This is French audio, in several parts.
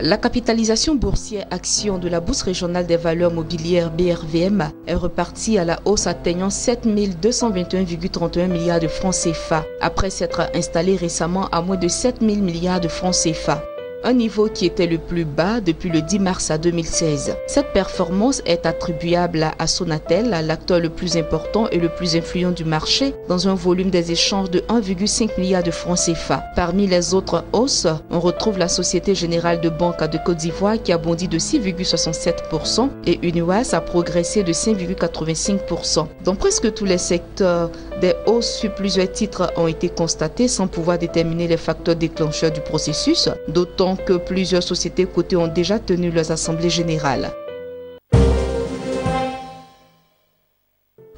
La capitalisation boursière action de la Bourse régionale des valeurs mobilières BRVM est repartie à la hausse atteignant 7 221,31 milliards de francs CFA après s'être installée récemment à moins de 7 000 milliards de francs CFA. Un niveau qui était le plus bas depuis le 10 mars 2016. Cette performance est attribuable à Sonatel, l'acteur le plus important et le plus influent du marché, dans un volume des échanges de 1,5 milliard de francs CFA. Parmi les autres hausses, on retrouve la Société Générale de Banque de Côte d'Ivoire qui a bondi de 6,67% et Uniwas a progressé de 5,85%. Dans presque tous les secteurs, des hausses sur plusieurs titres ont été constatées sans pouvoir déterminer les facteurs déclencheurs du processus, d'autant que plusieurs sociétés cotées ont déjà tenu leurs assemblées générales.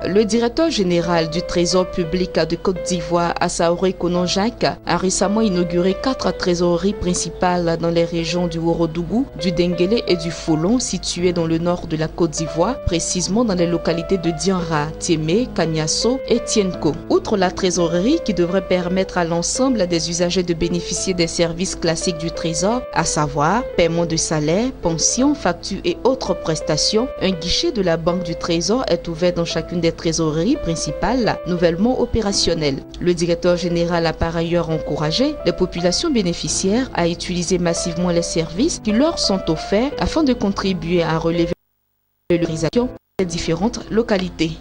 Le directeur général du Trésor public de Côte d'Ivoire, Assaoré Konon Jacques, a récemment inauguré 4 trésoreries principales dans les régions du Ourodougou, du Denguélé et du Folon, situées dans le nord de la Côte d'Ivoire, précisément dans les localités de Dianra, Tiémé, Kagnasso et Tienko. Outre la trésorerie qui devrait permettre à l'ensemble des usagers de bénéficier des services classiques du Trésor, à savoir paiement de salaire, pensions, factures et autres prestations, un guichet de la Banque du Trésor est ouvert dans chacune des trésoreries principales nouvellement opérationnelles. Le directeur général a par ailleurs encouragé les populations bénéficiaires à utiliser massivement les services qui leur sont offerts afin de contribuer à relever l'utilisation des différentes localités.